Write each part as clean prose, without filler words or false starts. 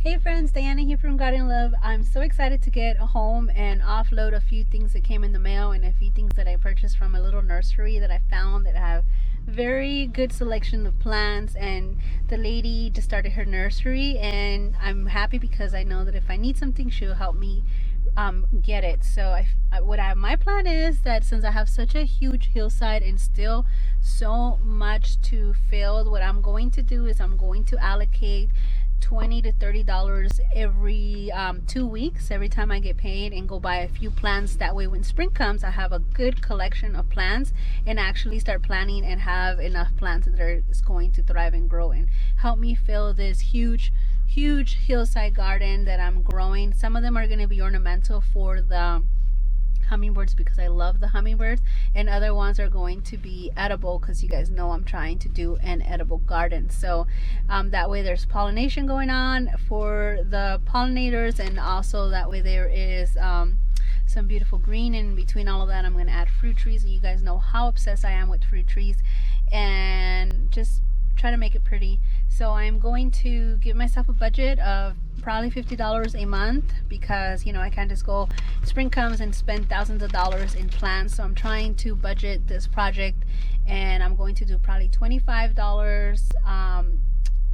Hey friends, Diana here from Garden Love. I'm so excited to get home and offload a few things that came in the mail and a few things that I purchased from a little nursery that I found that have very good selection of plants. And the lady just started her nursery, and I'm happy because I know that if I need something, she'll help me get it. So my plan is that since I have such a huge hillside and still so much to fill, what I'm going to do is I'm going to allocate $20 to $30 every 2 weeks, every time I get paid, and go buy a few plants. That way when spring comes, I have a good collection of plants and actually start planting and have enough plants that are going to thrive and grow and help me fill this huge hillside garden that I'm growing. Some of them are going to be ornamental for the hummingbirds because I love the hummingbirds, and other ones are going to be edible because you guys know I'm trying to do an edible garden. So that way there's pollination going on for the pollinators, and also that way there is some beautiful green. In between all of that, I'm going to add fruit trees, and you guys know how obsessed I am with fruit trees, and just try to make it pretty. So I'm going to give myself a budget of probably $50 a month because I can't just go spring comes and spend thousands of dollars in plants. So I'm trying to budget this project, and I'm going to do probably $25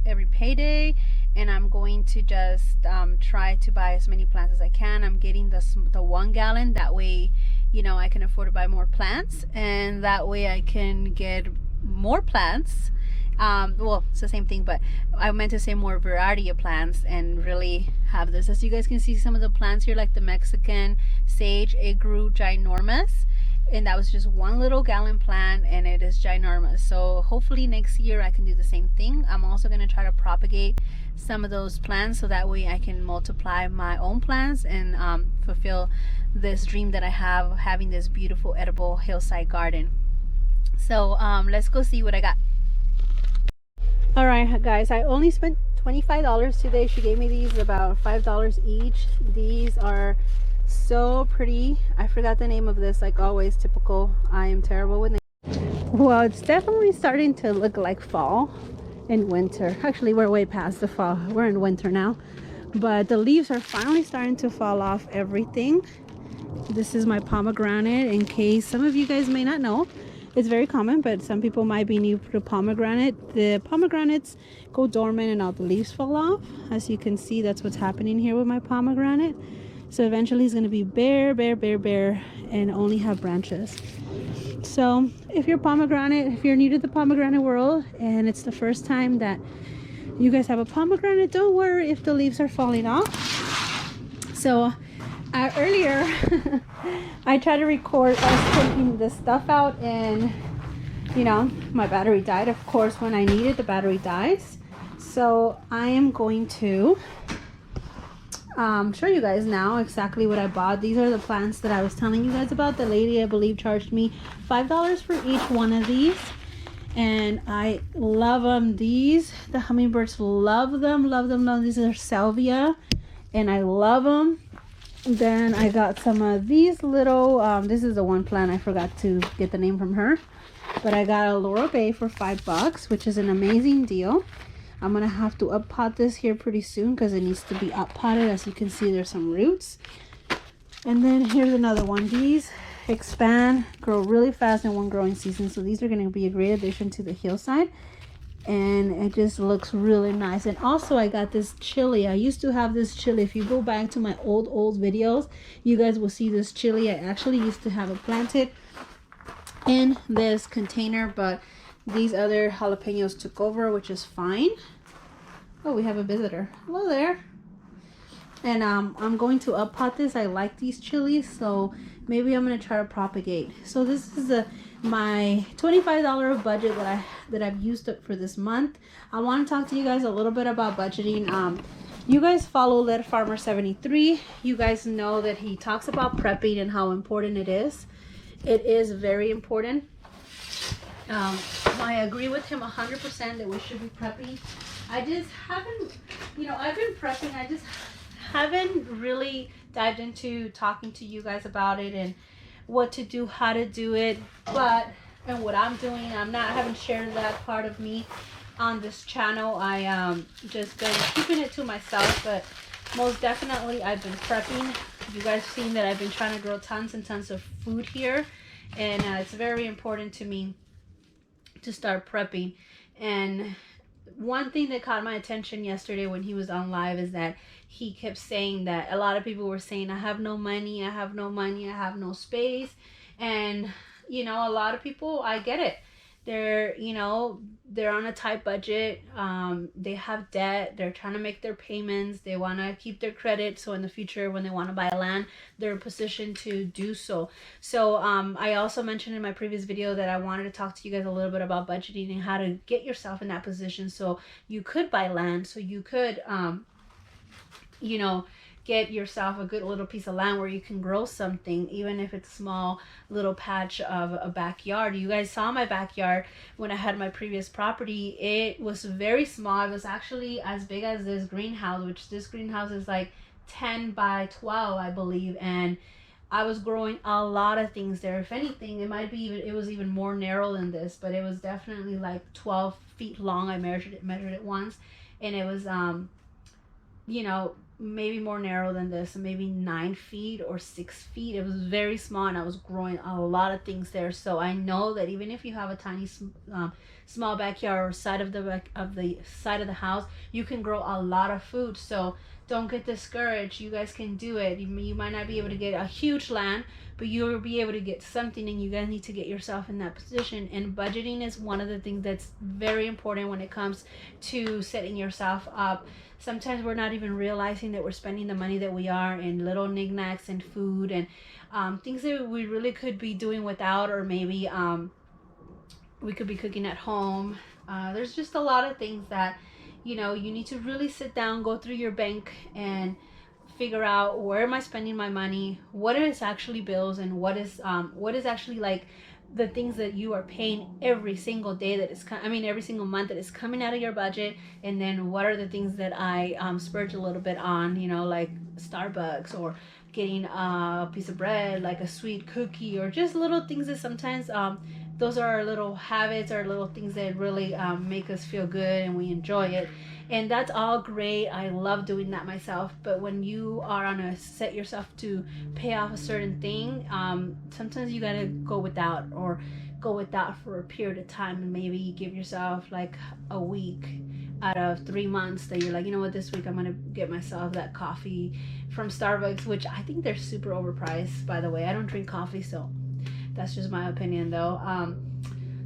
every payday, and I'm going to just try to buy as many plants as I can. I'm getting the 1 gallon, that way I can afford to buy more plants, and that way I can get more plants. Well, it's the same thing, but I meant to say more variety of plants and really have this. As you guys can see, some of the plants here, like the Mexican sage, it grew ginormous, and that was just 1 little gallon plant, and it is ginormous. So hopefully next year I can do the same thing. I'm also going to try to propagate some of those plants so that way I can multiply my own plants and fulfill this dream that I have of having this beautiful edible hillside garden. So let's go see what I got. Alright guys, I only spent $25 today. She gave me these about $5 each. These are so pretty. I forgot the name of this, like always, typical. I am terrible with names. Well, it's definitely starting to look like fall and winter. Actually, we're way past the fall. We're in winter now. But the leaves are finally starting to fall off everything. This is my pomegranate, in case some of you guys may not know. It's very common, but some people might be new to pomegranate. The pomegranates go dormant and all the leaves fall off. As you can see, that's what's happening here with my pomegranate. So eventually it's going to be bare and only have branches. So if you're new to the pomegranate world and it's the first time that you guys have a pomegranate, don't worry if the leaves are falling off. So earlier I tried to record us taking this stuff out, and my battery died. Of course, when I need it, the battery dies. So I am going to show you guys now exactly what I bought. These are the plants that I was telling you guys about. The lady, I believe, charged me $5 for each one of these, and I love them. The hummingbirds love them. These are salvia, and I love them. Then I got some of these little this is the one plant I forgot to get the name from her, but I got a Laurel Bay for $5, which is an amazing deal. I'm gonna have to up pot this here pretty soon because it needs to be up potted. As you can see, there's some roots. And then here's another one. These expand, grow really fast in one growing season, so these are going to be a great addition to the hillside, and it just looks really nice. And also I got this chili. I used to have this chili. If you go back to my old videos, you guys will see this chili. I actually used to have it planted in this container, but these other jalapenos took over, which is fine. Oh, we have a visitor. Hello there. And I'm going to up pot this. I like these chilies, so maybe I'm going to try to propagate. So this is my $25 budget that I've used up for this month. I want to talk to you guys a little bit about budgeting. You guys follow Lead Farmer 73. You guys know that he talks about prepping and how important it is. It is very important. I agree with him 100% that we should be prepping. I just haven't, I've been prepping. I just haven't really dived into talking to you guys about it and what to do, how to do it, and what I'm doing. I haven't shared that part of me on this channel. I just been keeping it to myself, but most definitely I've been prepping. You guys seen that I've been trying to grow tons and tons of food here, and it's very important to me to start prepping. And one thing that caught my attention yesterday when he was on live is that he kept saying that a lot of people were saying, I have no money, I have no money, I have no space. And you know, a lot of people, I get it. They're, you know, they're on a tight budget. They have debt. They're trying to make their payments. They want to keep their credit, so in the future when they want to buy land, they're in a position to do so. So I also mentioned in my previous video that I wanted to talk to you guys a little bit about budgeting and how to get yourself in that position so you could buy land, so you could you know, get yourself a good little piece of land where you can grow something, even if it's small little patch of a backyard. You guys saw my backyard when I had my previous property. It was very small. It was actually as big as this greenhouse, which this greenhouse is like 10 by 12, I believe. And I was growing a lot of things there. If anything, it might be even, it was even more narrow than this, but it was definitely like 12 feet long. I measured it once, and it was you know, maybe more narrow than this, maybe 9 feet or 6 feet. It was very small, and I was growing a lot of things there. So I know that even if you have a tiny small backyard or side of the side of the house, you can grow a lot of food. So don't get discouraged. You guys can do it. You might not be able to get a huge land, but you'll be able to get something, and you guys need to get yourself in that position. And budgeting is one of the things that's very important when it comes to setting yourself up. Sometimes we're not even realizing that we're spending the money that we are in little knickknacks and food and things that we really could be doing without, or maybe we could be cooking at home. There's just a lot of things that, you know, you need to really sit down, go through your bank, and figure out, where am I spending my money, what is actually bills, and what is actually like the things that you are paying every single day that is every single month that is coming out of your budget. And then what are the things that I splurge a little bit on, you know, like Starbucks, or getting a piece of bread, like a sweet cookie, or just little things that sometimes those are our little habits, or little things that really make us feel good and we enjoy it. And that's all great. I love doing that myself. But when you are on a set yourself to pay off a certain thing, sometimes you gotta go without, or go without for a period of time, and maybe give yourself like a week out of 3 months that you're like, you know what, this week I'm gonna get myself that coffee from Starbucks, which I think they're super overpriced, by the way. I don't drink coffee, so that's just my opinion though.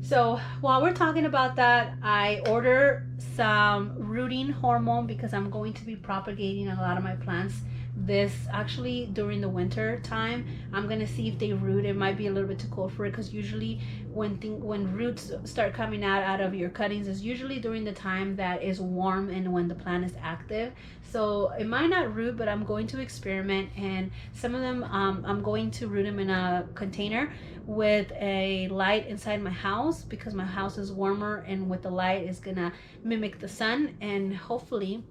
So while we're talking about that, I ordered some rooting hormone because I'm going to be propagating a lot of my plants this actually during the winter time. I'm gonna see if they root. It might be a little bit too cold for it, because usually when roots start coming out of your cuttings is usually during the time that is warm and when the plant is active. So it might not root, but I'm going to experiment, and some of them I'm going to root them in a container with a light inside my house, because my house is warmer, and with the light is gonna mimic the sun, and hopefully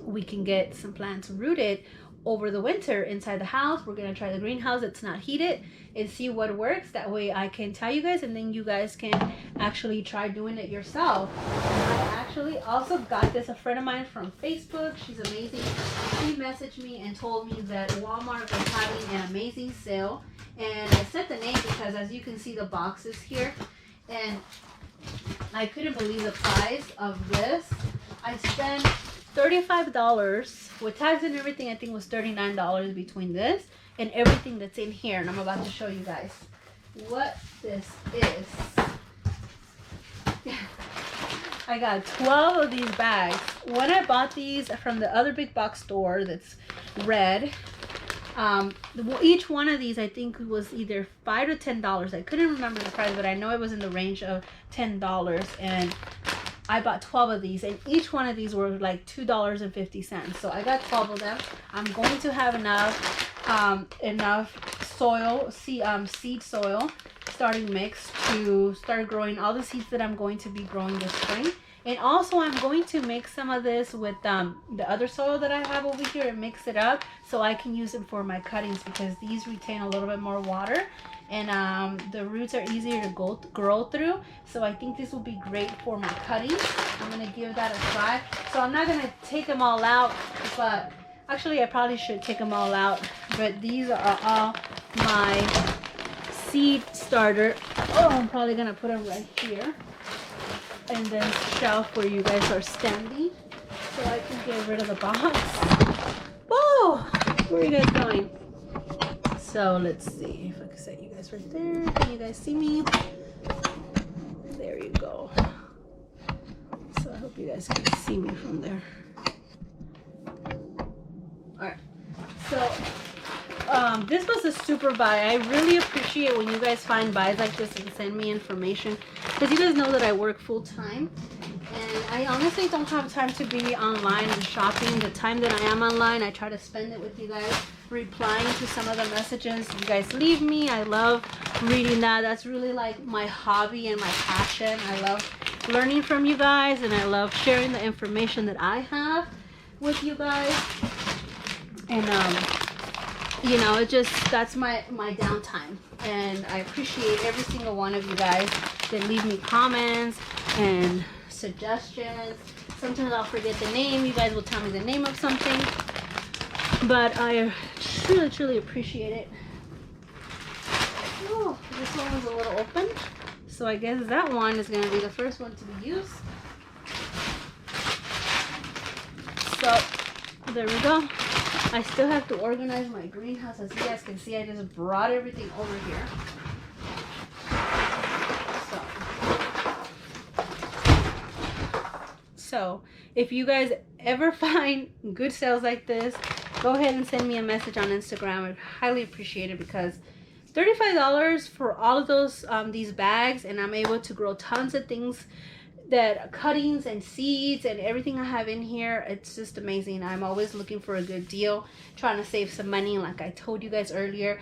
we can get some plants rooted over the winter inside the house. We're gonna try the greenhouse that's not heated and see what works. That way I can tell you guys, and then you guys can actually try doing it yourself. I actually also got this, a friend of mine from Facebook. She's amazing. She messaged me and told me that Walmart was having an amazing sale, and I said the name because, as you can see, the boxes here, and I couldn't believe the price of this. I spent $35 with tax and everything. I think it was $39 between this and everything that's in here, and I'm about to show you guys what this is. I got 12 of these bags. When I bought these from the other big box store that's red, each one of these I think was either $5 to $10. I couldn't remember the price, but I know it was in the range of $10, and I bought 12 of these, and each one of these were like $2.50. So I got 12 of them. I'm going to have enough soil, seed soil, starting mix to start growing all the seeds that I'm going to be growing this spring. And also I'm going to mix some of this with the other soil that I have over here and mix it up so I can use it for my cuttings, because these retain a little bit more water and the roots are easier to grow through. So I think this will be great for my cuttings. I'm gonna give that a try. So I'm not gonna take them all out, but actually I probably should take them all out. But these are all my seed starter. Oh, I'm probably gonna put them right here, and then shelf where you guys are standing, so I can get rid of the box. Whoa, where are you guys going? So let's see if I can set you guys right there. Can you guys see me? There you go. So I hope you guys can see me from there. Alright, so this was a super buy. I really appreciate when you guys find buys like this and send me information, because you guys know that I work full time and I honestly don't have time to be online and shopping. The time that I am online, I try to spend it with you guys, replying to some of the messages you guys leave me. I love reading that. That's really like my hobby and my passion. I love learning from you guys, and I love sharing the information that I have with you guys. And you know, it just, that's my downtime, and I appreciate every single one of you guys that leave me comments and suggestions. Sometimes I'll forget the name. You guys will tell me the name of something, but I truly appreciate it. Oh, this one was a little open, so I guess that one is going to be the first one to be used. So there we go. I still have to organize my greenhouse. As you guys can see, I just brought everything over here. So if you guys ever find good sales like this, go ahead and send me a message on Instagram. I'd highly appreciate it, because $35 for all of those these bags, and I'm able to grow tons of things, that cuttings and seeds and everything I have in here. It's just amazing. I'm always looking for a good deal, trying to save some money. Like I told you guys earlier,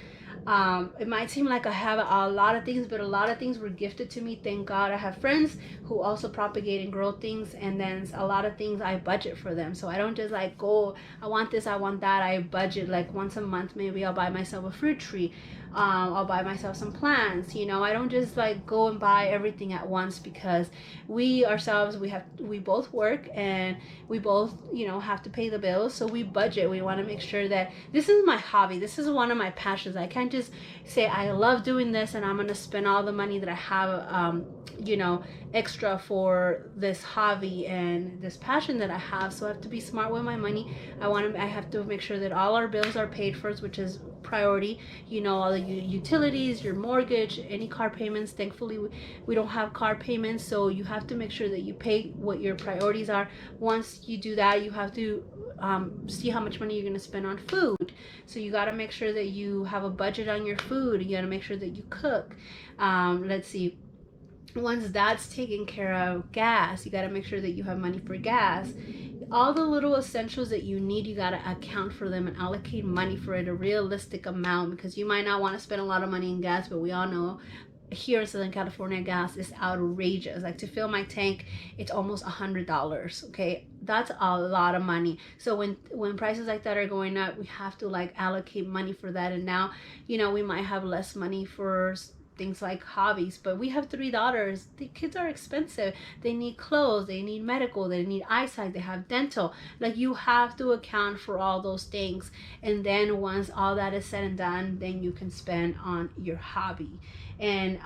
it might seem like I have a lot of things, but a lot of things were gifted to me. Thank God I have friends who also propagate and grow things, and then a lot of things I budget for them. So I don't just like go, I want this, I want that. I budget like once a month. Maybe I'll buy myself a fruit tree. I'll buy myself some plants. You know, I don't just like go and buy everything at once, because we ourselves, we both work, and we both, you know, have to pay the bills. So we budget. We want to make sure that this is my hobby. This is one of my passions. I can't just say I love doing this and I'm gonna spend all the money that I have you know, extra for this hobby and this passion that I have. So I have to be smart with my money. I have to make sure that all our bills are paid first, which is priority. You know, all the utilities, your mortgage, any car payments. Thankfully we don't have car payments, so you have to make sure that you pay what your priorities are. Once you do that, you have to see how much money you're going to spend on food. So you got to make sure that you have a budget on your food. You got to make sure that you cook. Let's see, once that's taken care of, gas, you got to make sure that you have money for gas. All the little essentials that you need, you got to account for them and allocate money for it, a realistic amount, because you might not want to spend a lot of money in gas, but we all know here in Southern California, gas is outrageous. Like to fill my tank, it's almost $100. Okay, that's a lot of money. So when prices like that are going up, we have to like allocate money for that. And now, you know, we might have less money for things like hobbies, but we have 3 daughters. The kids are expensive. They need clothes, they need medical, they need eyesight, they have dental. Like you have to account for all those things, and then once all that is said and done, then you can spend on your hobby. And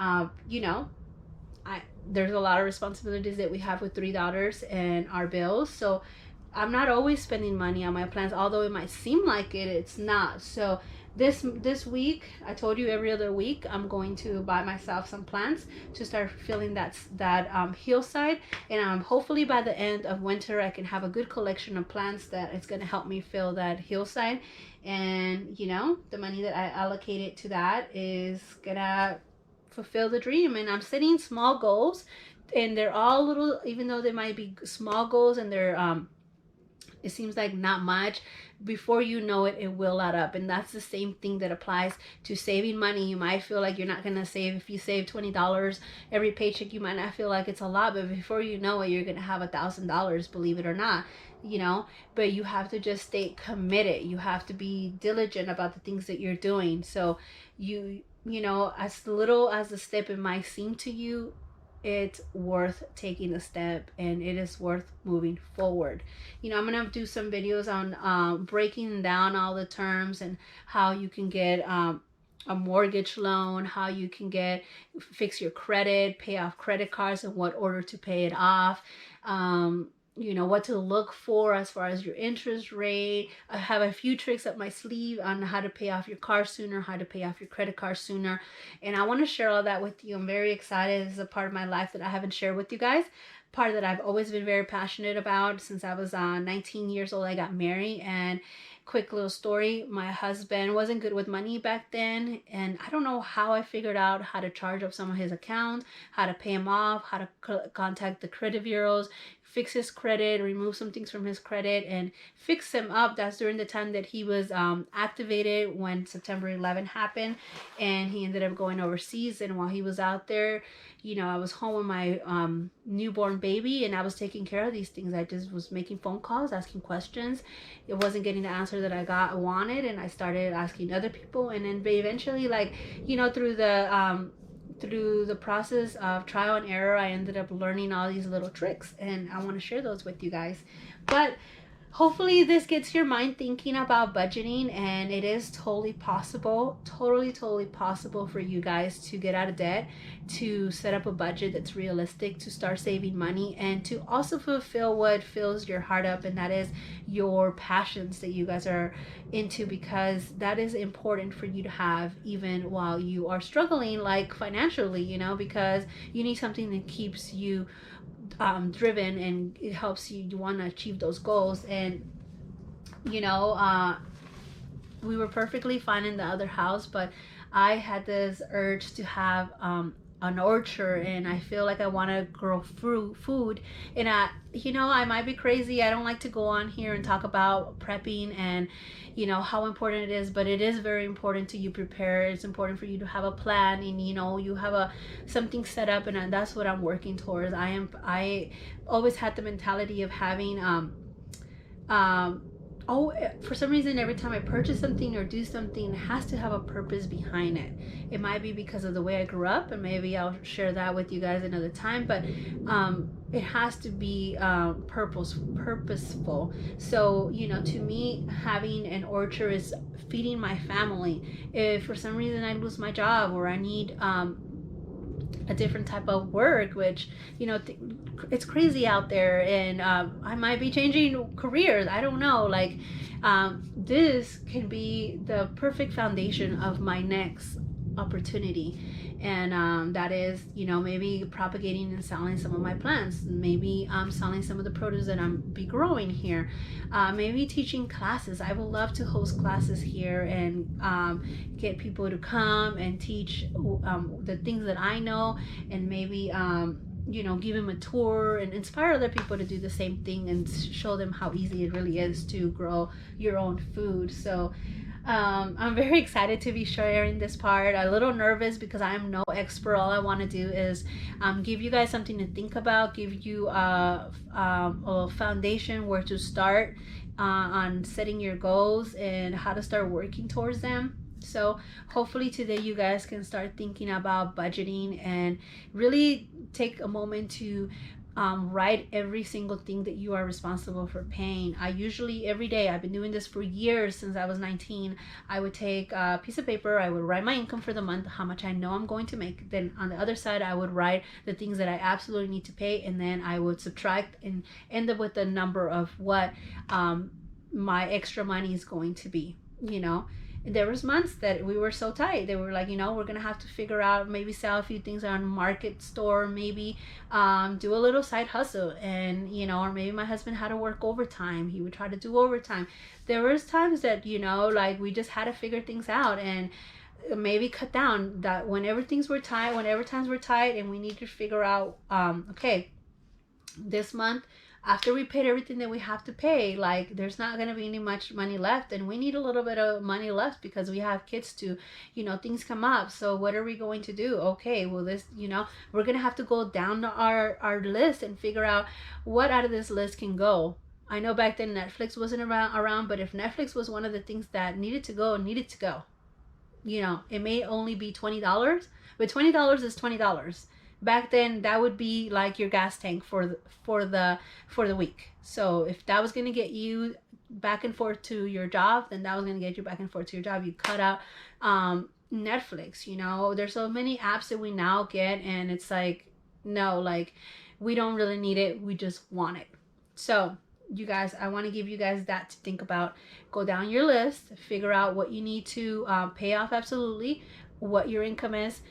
you know, there's a lot of responsibilities that we have with 3 daughters and our bills, so I'm not always spending money on my plants, although it might seem like it, it's not. So this week, I told you every other week, I'm going to buy myself some plants to start filling that hillside. And hopefully by the end of winter, I can have a good collection of plants that it's going to help me fill that hillside. And, you know, the money that I allocated to that is going to fulfill the dream. And I'm setting small goals, and they're all little, even though they might be small goals and they're it seems like not much, before you know it, it will add up. And that's the same thing that applies to saving money. You might feel like you're not going to save. If you save $20 every paycheck, you might not feel like it's a lot, but before you know it, you're going to have $1,000, believe it or not, you know. But you have to just stay committed. You have to be diligent about the things that you're doing. So you know, as little as the step it might seem to you, it's worth taking a step and it is worth moving forward. You know, I'm gonna do some videos on breaking down all the terms and how you can get a mortgage loan, how you can get fix your credit, pay off credit cards, and what order to pay it off. You know, what to look for as far as your interest rate. I have a few tricks up my sleeve on how to pay off your car sooner, how to pay off your credit card sooner, and I want to share all that with you. I'm very excited. This is a part of my life that I haven't shared with you guys, part that I've always been very passionate about since I was 19 years old. I got married, and quick little story, my husband wasn't good with money back then, and I don't know how I figured out how to charge up some of his accounts, how to pay him off, how to contact the credit bureaus, fix his credit, remove some things from his credit, and fix him up. That's during the time that he was activated when September 11 happened, and he ended up going overseas. And while he was out there, you know, I was home with my newborn baby, and I was taking care of these things. I just was making phone calls, asking questions. It wasn't getting the answer that I wanted, and I started asking other people, and then eventually, like, you know, through the process of trial and error, I ended up learning all these little tricks, and I want to share those with you guys. But hopefully this gets your mind thinking about budgeting, and it is totally possible, totally possible for you guys to get out of debt, to set up a budget that's realistic, to start saving money, and to also fulfill what fills your heart up, and that is your passions that you guys are into, because that is important for you to have even while you are struggling, like financially, you know, because you need something that keeps you driven, and it helps you want to achieve those goals. And you know, we were perfectly fine in the other house, but I had this urge to have an orchard, and I feel like I want to grow food. And you know, I might be crazy. I don't like to go on here and talk about prepping and, you know, how important it is, but it is very important to you prepare. It's important for you to have a plan, and you know, you have something set up, and that's what I'm working towards. I always had the mentality of having oh, for some reason, every time I purchase something or do something, it has to have a purpose behind it. It might be because of the way I grew up, and maybe I'll share that with you guys another time, but it has to be purposeful. So, you know, to me, having an orchard is feeding my family. If for some reason I lose my job, or I need a different type of work, which, you know, it's crazy out there, and I might be changing careers, I don't know, like this can be the perfect foundation of my next opportunity. And that is, you know, maybe propagating and selling some of my plants, maybe selling some of the produce that I'm be growing here, maybe teaching classes. I would love to host classes here and get people to come and teach the things that I know, and maybe you know, give them a tour and inspire other people to do the same thing, and show them how easy it really is to grow your own food. So I'm very excited to be sharing this part. A little nervous because I'm no expert. All I want to do is give you guys something to think about, give you a foundation where to start on setting your goals and how to start working towards them. So hopefully today you guys can start thinking about budgeting and really take a moment to write every single thing that you are responsible for paying. I usually every day, I've been doing this for years, since I was 19, I would take a piece of paper, I would write my income for the month, how much I know I'm going to make. Then on the other side, I would write the things that I absolutely need to pay, and then I would subtract and end up with a number of what my extra money is going to be, you know. There was months that we were so tight. They were like, you know, we're gonna have to figure out, maybe sell a few things on market store, maybe do a little side hustle, and you know, or maybe my husband had to work overtime. He would try to do overtime. There was times that, you know, like we just had to figure things out and maybe cut down. That whenever times were tight, and we need to figure out, okay, this month, after we paid everything that we have to pay, like there's not going to be any much money left, and we need a little bit of money left because we have kids to, you know, things come up. So what are we going to do? Okay, well, this, you know, we're going to have to go down our list and figure out what out of this list can go. I know back then Netflix wasn't around, but if Netflix was one of the things that needed to go, you know, it may only be $20, but $20 is $20. Back then, that would be like your gas tank for the week. So if that was gonna get you back and forth to your job, then that was gonna get you back and forth to your job. You cut out Netflix. You know, there's so many apps that we now get, and it's like, no, like, we don't really need it. We just want it. So you guys, I want to give you guys that to think about. Go down your list, figure out what you need to pay off, absolutely, what your income is.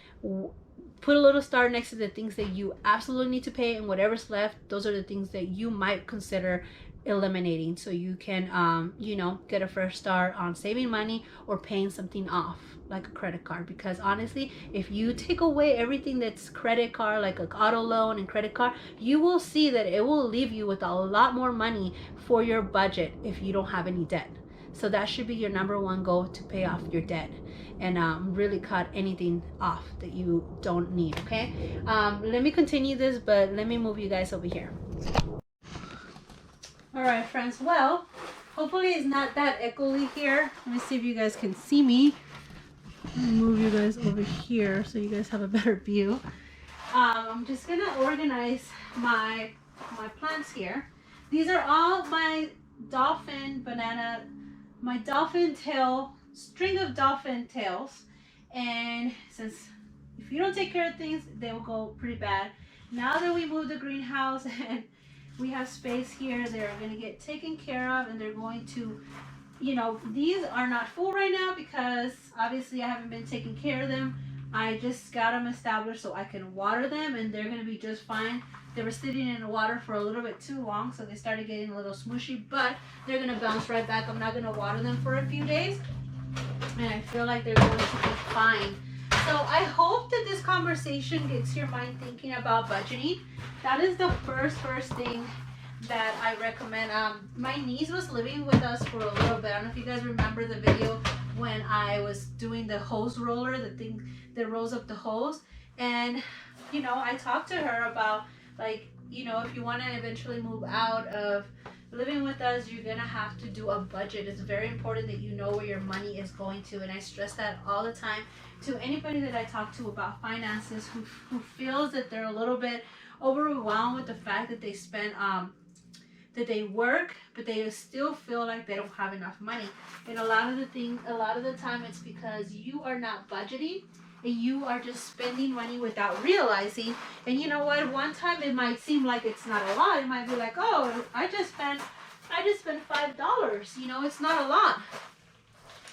Put a little star next to the things that you absolutely need to pay, and whatever's left, those are the things that you might consider eliminating, so you can you know, get a fresh start on saving money or paying something off, like a credit card. Because honestly, if you take away everything that's credit card, like an auto loan and credit card, you will see that it will leave you with a lot more money for your budget if you don't have any debt. So that should be your number one goal, to pay off your debt and really cut anything off that you don't need. Okay, let me continue this, but let me move you guys over here. All right, friends. Well, hopefully it's not that echoey here. Let me see if you guys can see me. Move you guys over here so you guys have a better view. I'm just gonna organize my plants here. These are all my dolphin tail, string of dolphin tails. And since if you don't take care of things, they will go pretty bad. Now that we moved the greenhouse and we have space here, they're going to get taken care of, and they're going to, you know, these are not full right now because obviously I haven't been taking care of them. I just got them established so I can water them, and they're going to be just fine. They were sitting in the water for a little bit too long, so they started getting a little smushy, but they're going to bounce right back. I'm not going to water them for a few days, and I feel like they're going to be fine. So I hope that this conversation gets your mind thinking about budgeting. That is the first thing that I recommend. My niece was living with us for a little bit. I don't know if you guys remember the video when I was doing the hose roller, the thing that rolls up the hose. And, you know, I talked to her about, like, you know, if you want to eventually move out of living with us, you're gonna have to do a budget. It's very important that you know where your money is going to, and I stress that all the time to anybody that I talk to about finances who feels that they're a little bit overwhelmed with the fact that they spend that they work, but they still feel like they don't have enough money. And a lot of the time it's because you are not budgeting, and you are just spending money without realizing. And you know what? One time it might seem like it's not a lot. It might be like, oh, I just spent $5. You know, it's not a lot.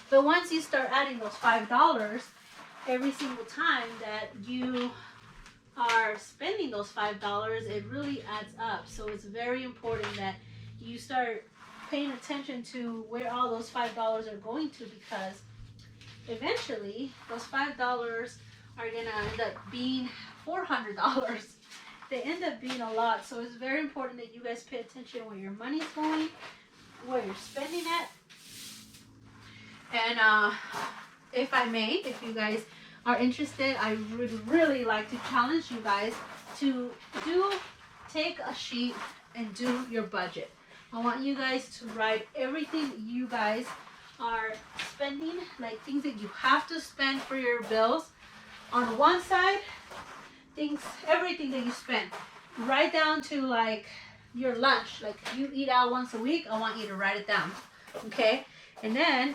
But once you start adding those $5 every single time that you are spending those $5, it really adds up. So it's very important that you start paying attention to where all those $5 are going to, because eventually those $5 are gonna end up being $400. They end up being a lot. So it's very important that you guys pay attention where your money's going, where you're spending it. And if I may, if you guys are interested, I would really like to challenge you guys to take a sheet and do your budget. I want you guys to write everything you guys are spending, like things that you have to spend for your bills on one side, everything that you spend, right down to like your lunch. Like if you eat out once a week, I want you to write it down, okay? And then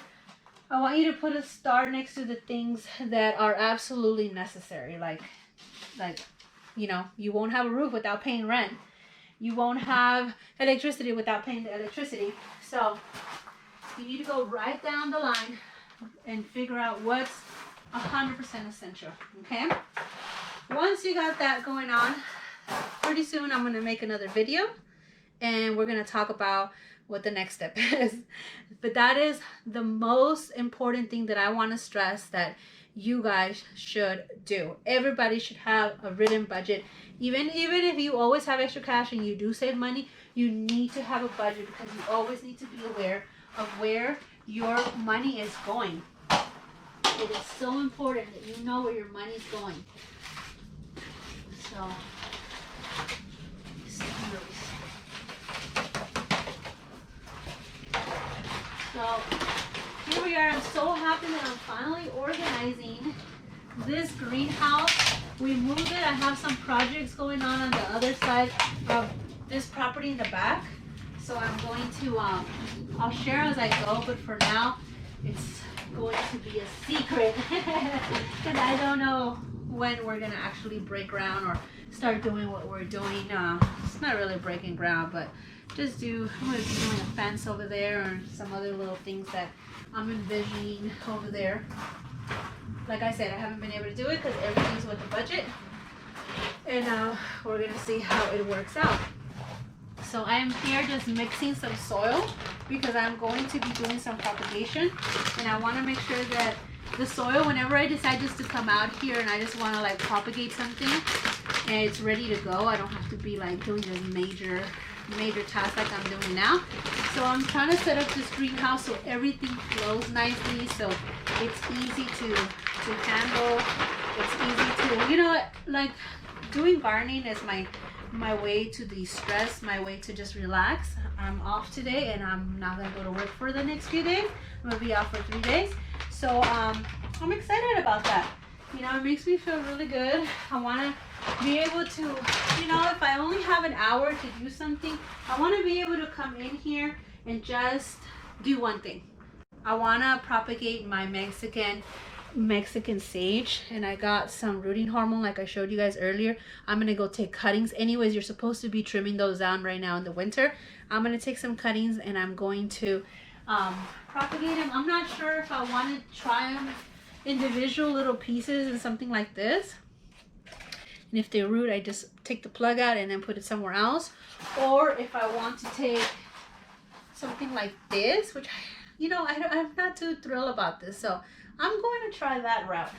I want you to put a star next to the things that are absolutely necessary. Like, you know, you won't have a roof without paying rent. You won't have electricity without paying the electricity. So you need to go right down the line and figure out what's 100% essential, okay? Once you got that going on, pretty soon I'm going to make another video, and we're going to talk about what the next step is. But that is the most important thing that I want to stress, that you guys should do. Everybody should have a written budget. Even if you always have extra cash and you do save money, you need to have a budget, because you always need to be aware of where your money is going. It is so important that you know where your money is going. So here we are. I'm so happy that I'm finally organizing this greenhouse. We moved it. I have some projects going on the other side of this property in the back. So I'm going to, I'll share as I go, but for now, it's going to be a secret. Because I don't know when we're going to actually break ground or start doing what we're doing. It's not really breaking ground, but I'm going to be doing a fence over there or some other little things that I'm envisioning over there. Like I said, I haven't been able to do it because everything's with the budget. And we're going to see how it works out. So I am here just mixing some soil because I'm going to be doing some propagation. And I want to make sure that the soil, whenever I decide just to come out here and I just want to like propagate something and it's ready to go, I don't have to be like doing this major task like I'm doing now. So I'm trying to set up this greenhouse so everything flows nicely, so it's easy to handle. It's easy to, you know, like doing gardening is my way to de-stress, my way to just relax. I'm off today and I'm not gonna go to work for the next few days. I'm gonna be off for 3 days. So I'm excited about that. You know, it makes me feel really good. I wanna be able to, you know, if I only have an hour to do something, I wanna be able to come in here and just do one thing. I wanna propagate my Mexican sage, and I got some rooting hormone like I showed you guys earlier. I'm gonna go take cuttings. Anyways, you're supposed to be trimming those down right now in the winter. I'm gonna take some cuttings and I'm going to propagate them. I'm not sure if I want to try them individual little pieces and something like this, and if they root I just take the plug out and then put it somewhere else, or if I want to take something like this, which, you know, I'm not too thrilled about this, so I'm going to try that route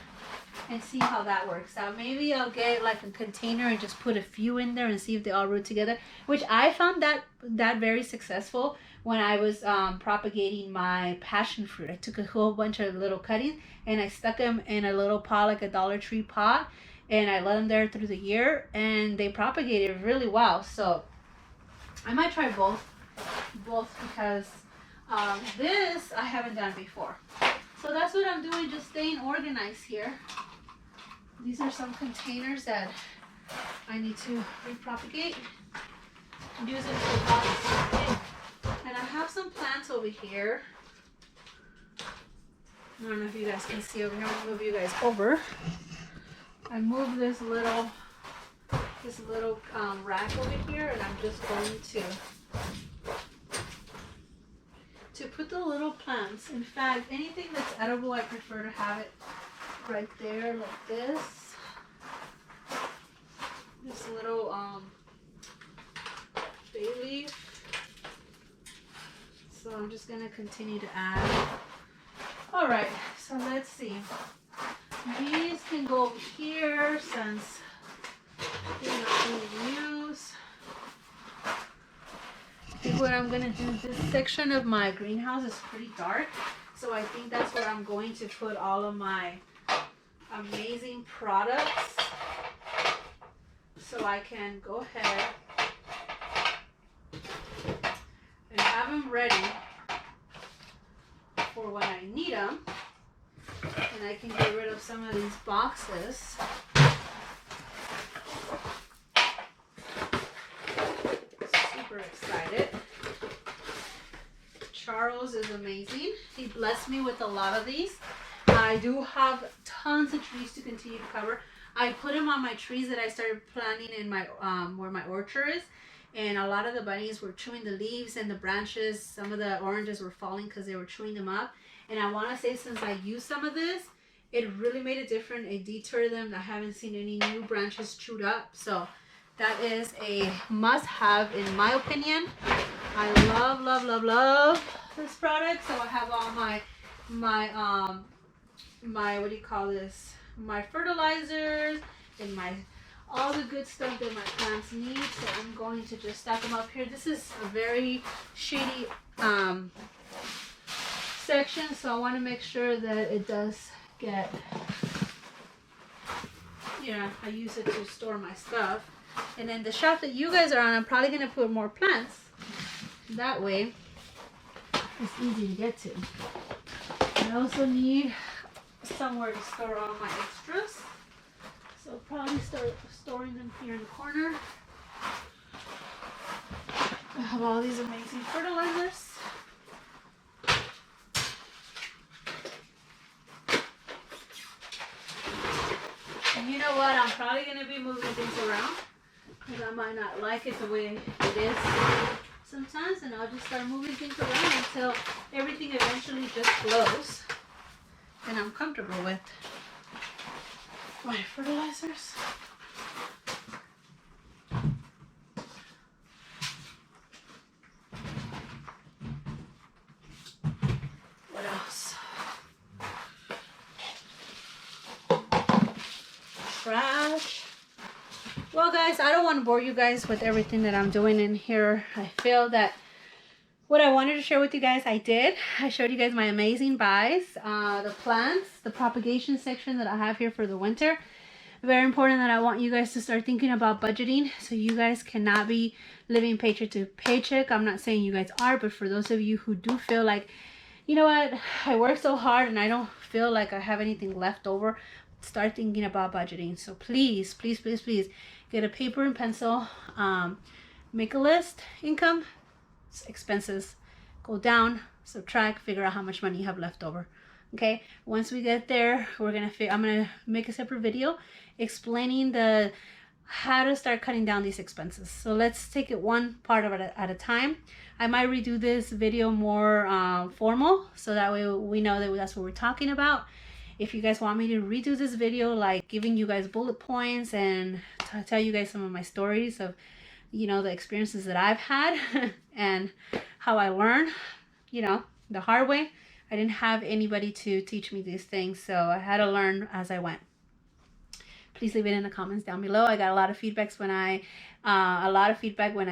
and see how that works out. Maybe I'll get like a container and just put a few in there and see if they all root together, which I found that very successful when I was propagating my passion fruit. I took a whole bunch of little cuttings and I stuck them in a little pot, like a Dollar Tree pot, and I let them there through the year and they propagated really well. So I might try both because this I haven't done before. So that's what I'm doing, just staying organized here. These are some containers that I need to repropagate. Use it for box. And I have some plants over here. I don't know if you guys can see over here. I'm gonna move you guys over. I moved this little rack over here, and I'm just going to put the little plants. In fact, anything that's edible, I prefer to have it right there like this. This little bay leaf. So I'm just gonna continue to add. All right, so let's see. These can go over here since they're not being used. I think what I'm gonna do, this section of my greenhouse is pretty dark, so I think that's where I'm going to put all of my amazing products, so I can go ahead and have them ready for when I need them, and I can get rid of some of these boxes. Super excited. Charles is amazing. He blessed me with a lot of these. I do have tons of trees to continue to cover. I put them on my trees that I started planting in my where my orchard is, and a lot of the bunnies were chewing the leaves and the branches. Some of the oranges were falling because they were chewing them up. And I want to say, since I used some of this, it really made a difference. It deterred them. I haven't seen any new branches chewed up. So that is a must-have in my opinion. I love, love, love, love this product. So I have all my what do you call this? My fertilizers and all the good stuff that my plants need. So I'm going to just stack them up here. This is a very shady section, so I want to make sure that it does get, I use it to store my stuff. And then the shelf that you guys are on, I'm probably going to put more plants. That way it's easy to get to. I also need somewhere to store all my extras. So I'll probably start storing them here in the corner. I have all these amazing fertilizers. And you know what? I'm probably going to be moving things around because I might not like it the way it is sometimes, and I'll just start moving things around until everything eventually just flows and I'm comfortable with my fertilizers. What else? Trash. Well guys, I don't want to bore you guys with everything that I'm doing in here. I feel that what I wanted to share with you guys, I did. I showed you guys my amazing buys, the plants, the propagation section that I have here for the winter. Very important that I want you guys to start thinking about budgeting so you guys cannot be living paycheck to paycheck. I'm not saying you guys are, but for those of you who do feel like, you know what, I work so hard and I don't feel like I have anything left over, start thinking about budgeting. So please, please, please, please get a paper and pencil, make a list, income, expenses, go down, subtract, figure out how much money you have left over. Okay, once we get there, I'm gonna make a separate video explaining how to start cutting down these expenses. So let's take it one part of it at a time. I might redo this video more formal, so that way we know that that's what we're talking about. If you guys want me to redo this video, like giving you guys bullet points and tell you guys some of my stories of, you know, the experiences that I've had and how I learned, you know, the hard way. I didn't have anybody to teach me these things, so I had to learn as I went. Please leave it in the comments down below. I got a lot of feedback when I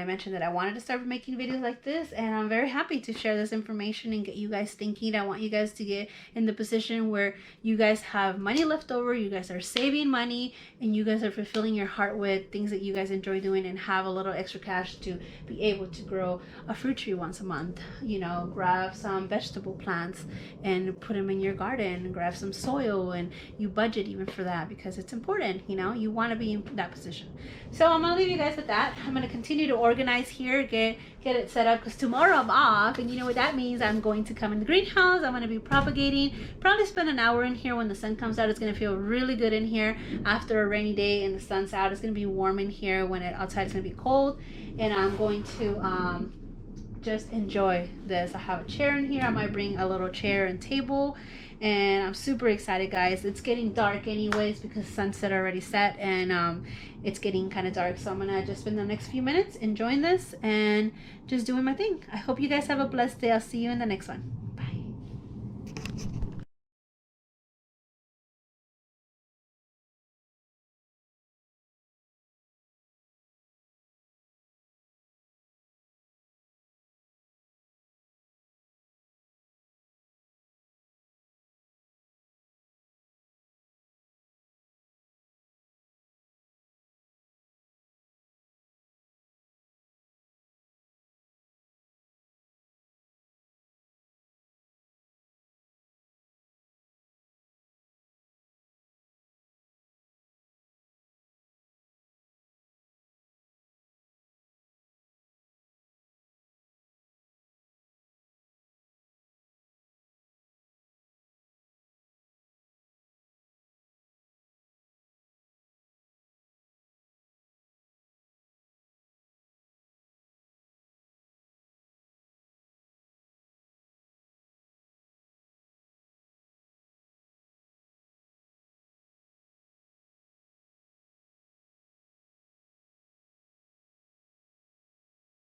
mentioned that I wanted to start making videos like this, and I'm very happy to share this information and get you guys thinking. I want you guys to get in the position where you guys have money left over, you guys are saving money, and you guys are fulfilling your heart with things that you guys enjoy doing and have a little extra cash to be able to grow a fruit tree once a month. You know, grab some vegetable plants and put them in your garden, grab some soil, and you budget even for that because it's important. You know, you want to be in that position. So I'm gonna leave you guys with that. I'm gonna continue to organize here, get it set up, because tomorrow I'm off, and you know what that means. I'm going to come in the greenhouse. I'm gonna be propagating, probably spend an hour in here. When the sun comes out, it's gonna feel really good in here after a rainy day and the sun's out. It's gonna be warm in here. When outside it's gonna be cold, and I'm going to just enjoy this. I have a chair in here. I might bring a little chair and table, and I'm super excited, guys. It's getting dark anyways because sunset already set, and it's getting kind of dark, so I'm gonna just spend the next few minutes enjoying this and just doing my thing. I hope you guys have a blessed day. I'll see you in the next one.